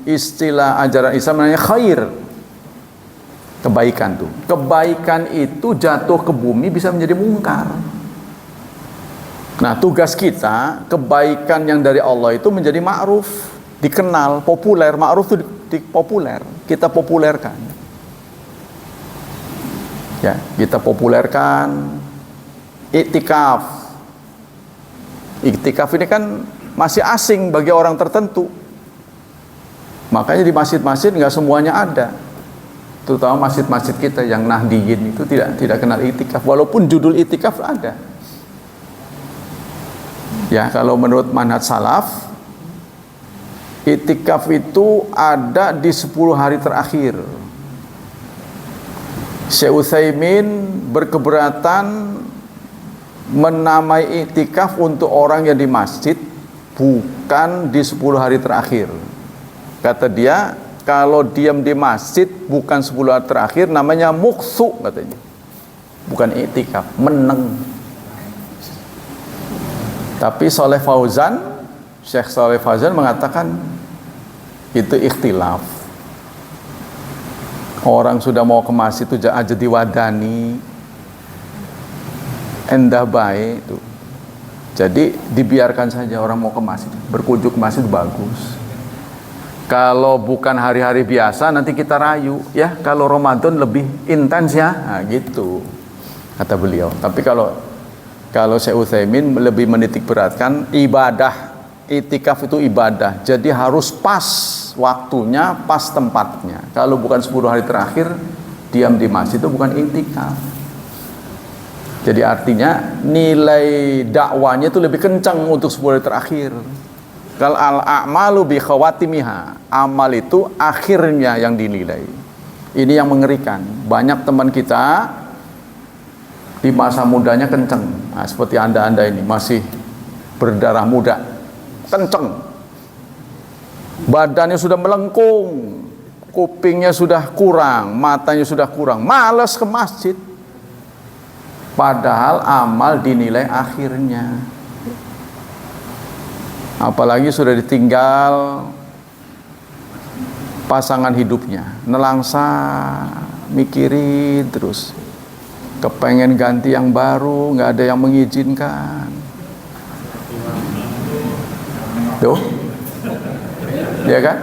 istilah ajaran Islam namanya khair. Kebaikan tuh. Kebaikan itu jatuh ke bumi bisa menjadi mungkar. Nah, tugas kita, kebaikan yang dari Allah itu menjadi ma'ruf, dikenal, populer. Ma'ruf itu populer, kita populerkan. Ya, kita populerkan iktikaf. Iktikaf ini kan masih asing bagi orang tertentu. Makanya di masjid-masjid nggak semuanya ada. Terutama masjid-masjid kita yang Nahdiyin itu tidak kenal iktikaf, walaupun judul iktikaf ada. Ya, kalau menurut manhaj salaf, iktikaf itu ada di 10 hari terakhir. Syekh Utsaimin berkeberatan menamai iktikaf untuk orang yang di masjid, bukan di 10 hari terakhir. Kata dia, kalau diam di masjid bukan 10 hari terakhir, namanya muqsu, katanya. Bukan iktikaf, meneng. Tapi Syekh Saleh Fauzan mengatakan itu ikhtilaf. Orang sudah mau ke masjid itu aja diwadani, endah baik itu. Jadi dibiarkan saja orang mau ke masjid, berkunjung ke masjid bagus. Kalau bukan hari-hari biasa nanti kita rayu, ya kalau Ramadan lebih intens ya, nah, gitu kata beliau. Tapi kalau Kalau Syekh Utsaimin lebih menitik beratkan ibadah. Itikaf itu ibadah. Jadi harus pas waktunya, pas tempatnya. Kalau bukan 10 hari terakhir diam di masjid itu bukan itikaf. Jadi artinya nilai dakwanya itu lebih kencang untuk 10 hari terakhir. Kalau al-a'malu bi khawatimiha, amal itu akhirnya yang dinilai. Ini yang mengerikan. Banyak teman kita di masa mudanya kenceng. Nah, seperti anda ini masih berdarah muda, kenceng. Badannya sudah melengkung, kupingnya sudah kurang, matanya sudah kurang, malas ke masjid. Padahal amal dinilai akhirnya. Apalagi sudah ditinggal pasangan hidupnya, nelangsa, mikirin terus, kepengen ganti yang baru, nggak ada yang mengizinkan. Tuh, ya kan?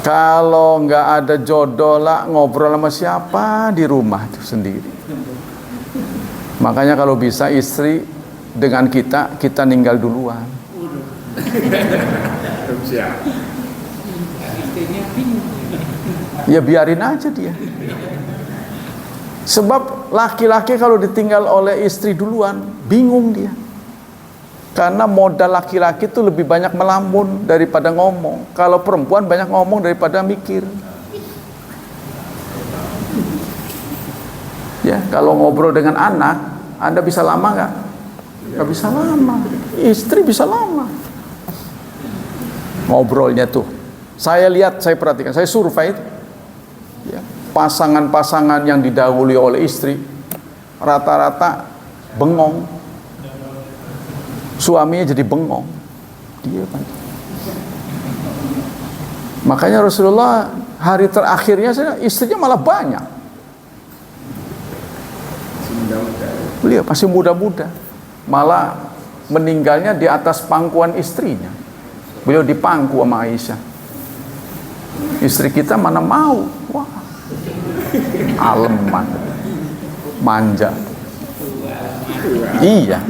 Kalau nggak ada jodoh lah, ngobrol sama siapa di rumah tuh sendiri. Makanya kalau bisa istri dengan kita ninggal duluan. Ya biarin aja dia. Sebab laki-laki kalau ditinggal oleh istri duluan, bingung dia. Karena modal laki-laki itu lebih banyak melamun daripada ngomong. Kalau perempuan banyak ngomong daripada mikir. Ya, kalau ngobrol dengan anak, Anda bisa lama nggak? Nggak bisa lama. Istri bisa lama. Ngobrolnya tuh. Saya lihat, saya perhatikan, saya survei itu. Ya, pasangan-pasangan yang didahului oleh istri rata-rata bengong. Suaminya jadi bengong. Dia kan. Makanya Rasulullah hari terakhirnya istrinya malah banyak. Beliau masih muda-muda. Malah meninggalnya di atas pangkuan istrinya. Beliau dipangku sama Aisyah. Istri kita mana mau? Wah, aleman, manja. Iya.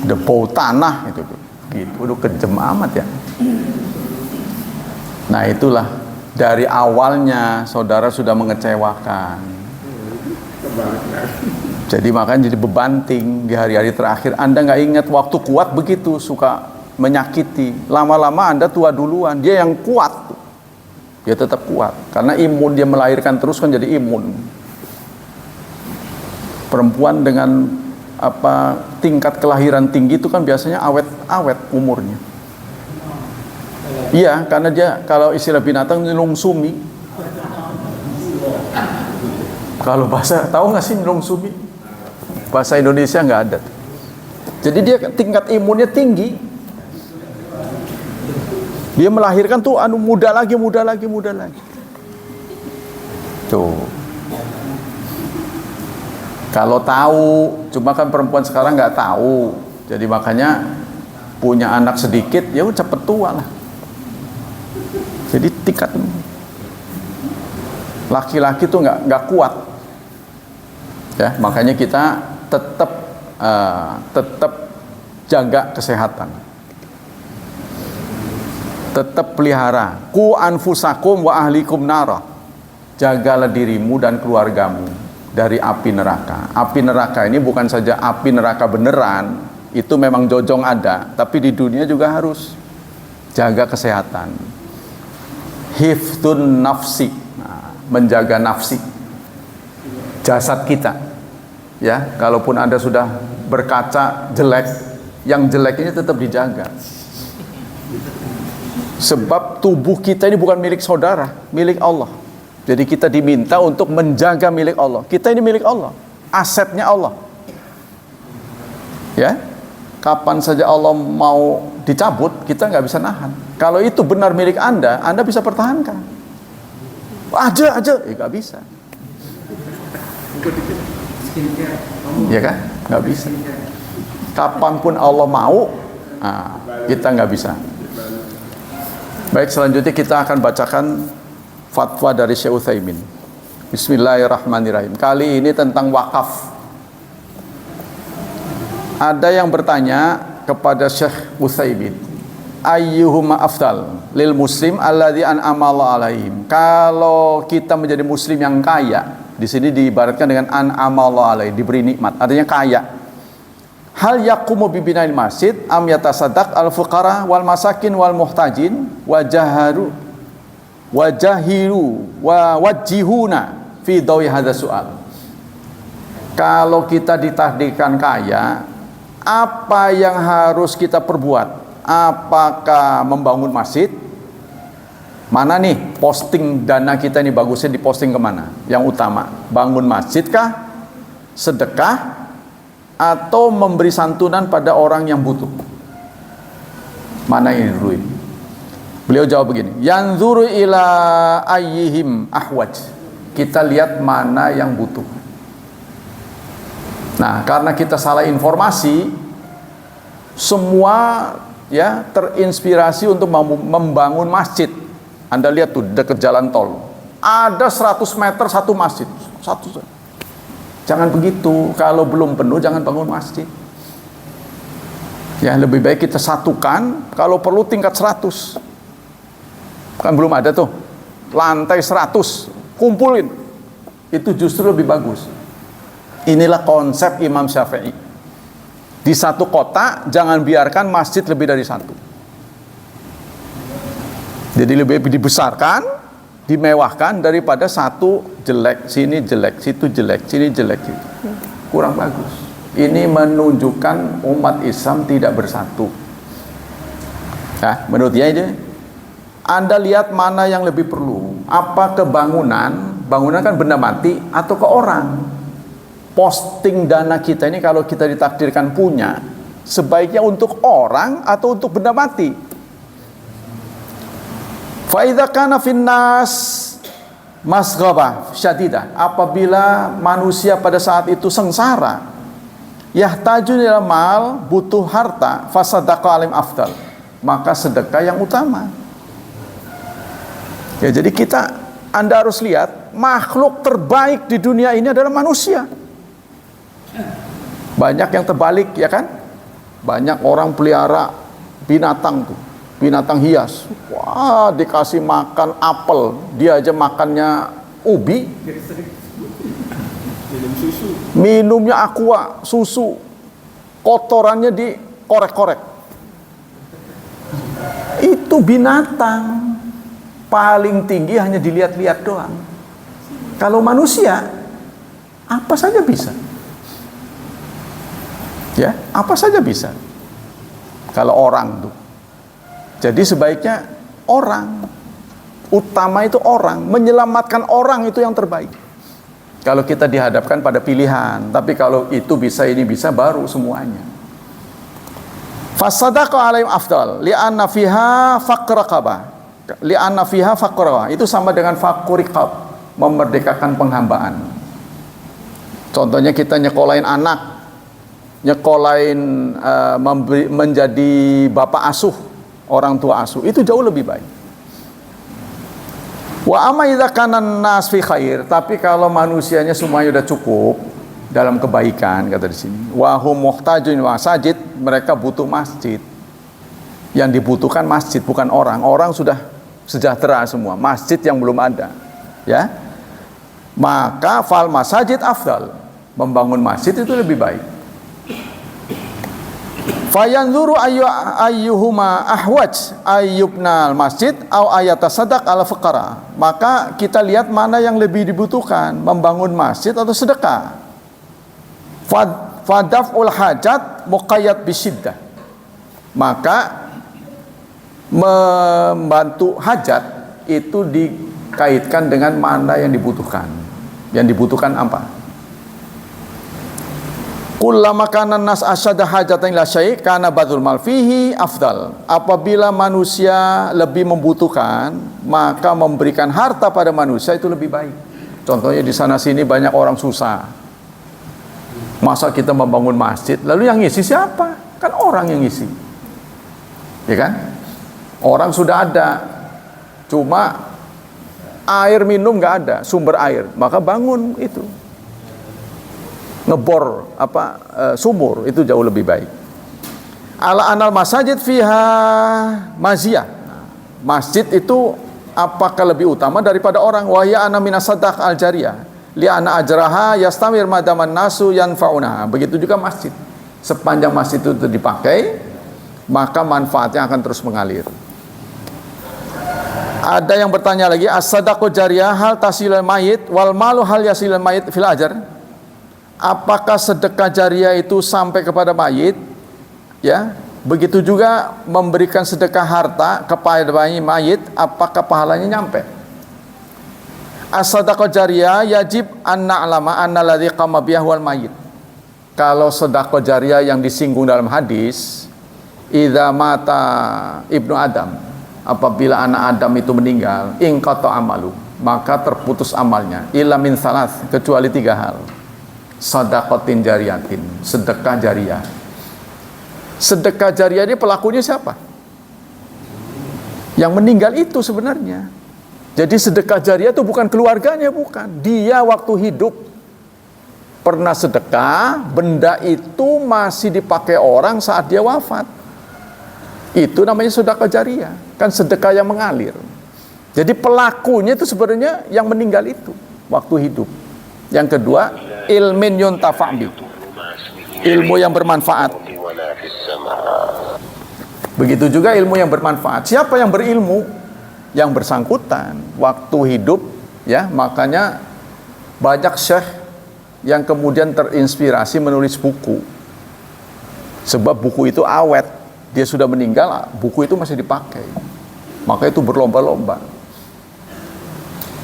Udah bau tanah itu, gitu. Udah kejem amat ya. Nah itulah dari awalnya saudara sudah mengecewakan. Jadi makanya jadi bebanting di hari-hari terakhir. Anda nggak ingat waktu kuat begitu suka menyakiti. Lama-lama Anda tua duluan. Dia yang kuat, dia tetap kuat karena imun, dia melahirkan terus kan jadi imun. Perempuan dengan tingkat kelahiran tinggi itu kan biasanya awet umurnya. Iya, karena dia kalau istilah binatang nyelungsumi. Kalau bahasa tahu nggak sih nyelungsumi? Bahasa Indonesia nggak ada. Jadi dia tingkat imunnya tinggi. Dia melahirkan tuh muda lagi. Tuh. Kalau tahu, cuma kan perempuan sekarang nggak tahu, jadi makanya punya anak sedikit, ya udah cepet tua lah. Jadi tingkat laki-laki tuh nggak kuat, ya makanya kita tetap jaga kesehatan, tetap pelihara. Ku anfusakum wa ahlikum nara, jagalah dirimu dan keluargamu dari api neraka. Api neraka ini bukan saja api neraka beneran, itu memang jojong ada, tapi di dunia juga harus jaga kesehatan. Hifdun nafsi, menjaga nafsi, jasad kita. Ya, kalaupun Anda sudah berkaca jelek, yang jelek ini tetap dijaga. Sebab tubuh kita ini bukan milik saudara, milik Allah. Jadi kita diminta untuk menjaga milik Allah. Kita ini milik Allah, asetnya Allah. Ya, kapan saja Allah mau dicabut, kita nggak bisa nahan. Kalau itu benar milik Anda bisa pertahankan. Aja, nggak bisa. Ya kan, nggak bisa. Kapanpun Allah mau, kita nggak bisa. Baik, selanjutnya kita akan bacakan fatwa dari Syekh Utsaimin. Bismillahirrahmanirrahim. Kali ini tentang wakaf. Ada yang bertanya kepada Syekh Utsaimin, ayyuhuma afdal lil muslim alladzi an'ama Allah alaihim. Kalau kita menjadi muslim yang kaya, di sini diibaratkan dengan an'ama Allah alaihi, diberi nikmat, artinya kaya. Hal yaqumu bi binail masjid am yatasaddaq al fuqara wal masakin wal muhtajin wajahiru wa wajihuna fi dawi hadza soal. Kalau kita ditakdirkan kaya, apa yang harus kita perbuat? Apakah membangun masjid? Mana nih posting dana kita ini bagusnya diposting kemana? Yang utama, bangun masjid kah? Sedekah? Atau memberi santunan pada orang yang butuh? Mana ini dulu ini? Beliau jawab begini, yanzuru ila ayyihim ahwaj. Kita lihat mana yang butuh. Nah, karena kita salah informasi, semua ya terinspirasi untuk membangun masjid. Anda lihat tuh dekat jalan tol, ada 100 meter satu masjid. Jangan begitu, kalau belum penuh jangan bangun masjid. Ya, lebih baik kita satukan, kalau perlu tingkat 100. Kan belum ada tuh, lantai 100, kumpulin. Itu justru lebih bagus. Inilah konsep Imam Syafi'i. Di satu kota jangan biarkan masjid lebih dari satu. Jadi lebih dibesarkan, dimewahkan daripada satu jelek, sini jelek, situ jelek, sini jelek, situ. Kurang bagus. Ini menunjukkan umat Islam tidak bersatu. Nah, menurut dia aja. Anda lihat mana yang lebih perlu. Apa ke bangunan? Bangunan kan benda mati atau ke orang? Posting dana kita ini kalau kita ditakdirkan punya, sebaiknya untuk orang atau untuk benda mati. Fa idza kana finnas masghaba syadidah, apabila manusia pada saat itu sengsara, yahtajun ila mal, butuh harta, fasadaqa alim afdal, maka sedekah yang utama. Ya, jadi Anda harus lihat makhluk terbaik di dunia ini adalah manusia. Banyak yang terbalik, ya kan? Banyak orang pelihara binatang tuh, binatang hias. Wah, dikasih makan apel, dia aja makannya ubi. Minumnya aqua, susu. Kotorannya dikorek-korek. Itu binatang. Paling tinggi hanya dilihat-lihat doang. Kalau manusia, apa saja bisa. Ya, apa saja bisa. Kalau orang tuh. Jadi sebaiknya orang. Utama itu orang. Menyelamatkan orang itu yang terbaik. Kalau kita dihadapkan pada pilihan. Tapi kalau itu bisa, ini bisa, baru semuanya. Fasadaqa alaihim afdal li'anna fiha faqraqabah. Li'anna fiha faqra, itu sama dengan faqriqab, memerdekakan penghambaan. Contohnya kita nyekolahin anak, nyekolahin menjadi bapak asuh, orang tua asuh, itu jauh lebih baik. Wa amma idza kana an-nas fi khair, tapi kalau manusianya semuanya sudah cukup dalam kebaikan, kata di sini, wa hum muhtajun wa sajid, mereka butuh masjid. Yang dibutuhkan masjid, bukan orang. Orang sudah sejahtera semua, masjid yang belum ada, ya. Maka fal masajid afdal, membangun masjid itu lebih baik. Fayanzuru ayyuhuma ahwaj ayyubnal masjid au ayatasaddaq ala fuqara. Maka kita lihat mana yang lebih dibutuhkan, membangun masjid atau sedekah. Fadaf'ul hajat muqayyad bisyiddah. Maka membantu hajat itu dikaitkan dengan mana yang dibutuhkan. Yang dibutuhkan apa? Kullama kana nas asyadda hajatan ila syai' kana badul mal fihi afdal. Apabila manusia lebih membutuhkan, maka memberikan harta pada manusia itu lebih baik. Contohnya di sana sini banyak orang susah. Masa kita membangun masjid, lalu yang ngisi siapa? Kan orang yang ngisi. Ya kan? Orang sudah ada, cuma air minum nggak ada, sumber air, maka bangun itu, ngebor sumur, itu jauh lebih baik. Ala anal masajid fiha maziyah. Masjid itu apakah lebih utama daripada orang? Wahya ana minas sadaq al jariyah li ana ajraha yastamir madaman nasu yanfauna. Begitu juga masjid. Sepanjang masjid itu dipakai, maka manfaatnya akan terus mengalir. Ada yang bertanya lagi, as-sadaqah jariyah hal tasilul mayit wal malu hal yasilul mayit fil ajar? Apakah sedekah jariyah itu sampai kepada mayit? Ya, begitu juga memberikan sedekah harta kepada mayit, apakah pahalanya nyampe? As-sadaqah jariyah yajib an na'lama anna alladhi qama biha wal mayit. Kalau sedekah jariyah yang disinggung dalam hadis, idza mata ibnu Adam, apabila anak Adam itu meninggal, inqata amalu, maka terputus amalnya, illa min salas, kecuali 3 hal. Shadaqatin jariyatin, sedekah jariyah. Sedekah jariyah ini pelakunya siapa? Yang meninggal itu sebenarnya. Jadi sedekah jariyah itu bukan keluarganya, bukan. Dia waktu hidup pernah sedekah, benda itu masih dipakai orang saat dia wafat. Itu namanya sedekah jariyah, kan sedekah yang mengalir. Jadi pelakunya itu sebenarnya yang meninggal itu waktu hidup. Yang kedua, ilmin yuntafa' bi, ilmu yang bermanfaat. Begitu juga ilmu yang bermanfaat. Siapa yang berilmu? Yang bersangkutan waktu hidup, ya. Makanya banyak syekh yang kemudian terinspirasi menulis buku, sebab buku itu awet. Dia sudah meninggal, buku itu masih dipakai, maka itu berlomba-lomba.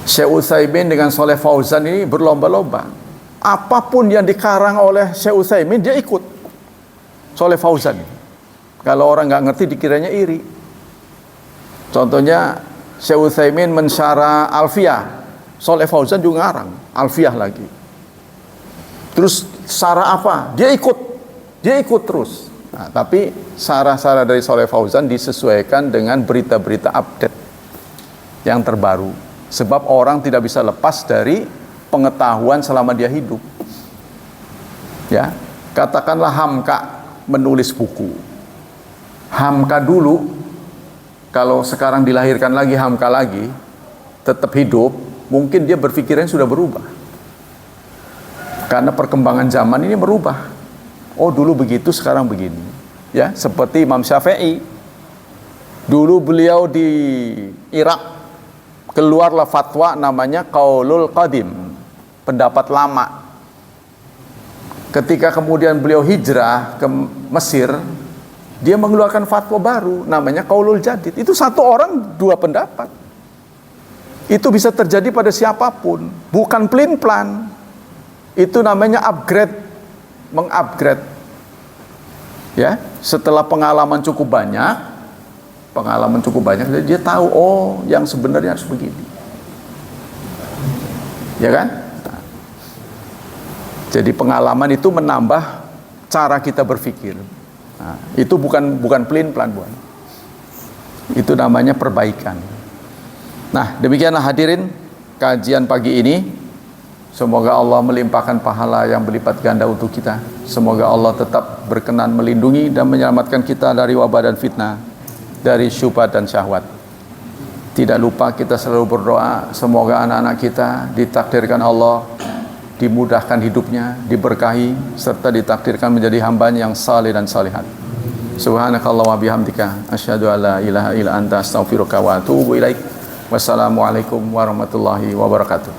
Syekh Utsaimin dengan Shalih Fauzan ini berlomba-lomba. Apapun yang dikarang oleh Syekh Utsaimin, dia ikut. Shalih Fauzan, kalau orang nggak ngerti dikiranya iri. Contohnya Syekh Utsaimin mensyarah Alfiyah, Shalih Fauzan juga ngarang Alfiyah lagi. Terus syarah apa? Dia ikut terus. Nah, tapi syarah-syarah dari Shalih Fauzan disesuaikan dengan berita-berita update yang terbaru. Sebab orang tidak bisa lepas dari pengetahuan selama dia hidup. Ya, katakanlah Hamka menulis buku. Hamka dulu, kalau sekarang dilahirkan lagi Hamka lagi, tetap hidup, mungkin dia berpikiran sudah berubah. Karena perkembangan zaman ini berubah. Oh, dulu begitu, sekarang begini. Ya, seperti Imam Syafi'i. Dulu beliau di Irak, keluarlah fatwa namanya Qaulul Qadim, pendapat lama. Ketika kemudian beliau hijrah ke Mesir, dia mengeluarkan fatwa baru namanya Qaulul Jadid. Itu satu orang 2 pendapat. Itu bisa terjadi pada siapapun, bukan pelin-pelan. Itu namanya upgrade, mengupgrade. Ya, setelah pengalaman cukup banyak, dia tahu, oh, yang sebenarnya harus begini. Ya kan? Nah, jadi pengalaman itu menambah cara kita berpikir. Nah, itu bukan pelin-pelan, bukan. Itu namanya perbaikan. Nah, demikianlah hadirin kajian pagi ini. Semoga Allah melimpahkan pahala yang berlipat ganda untuk kita. Semoga Allah tetap berkenan melindungi dan menyelamatkan kita dari wabah dan fitnah, dari syubhat dan syahwat. Tidak lupa kita selalu berdoa, semoga anak-anak kita ditakdirkan Allah, dimudahkan hidupnya, diberkahi, serta ditakdirkan menjadi hambanya yang saleh dan salihat. Subhanakallah wa bihamdika, asyhadu an la ilaha illa anta, astaghfiruka wa atubu ilaik. Wassalamualaikum warahmatullahi wabarakatuh.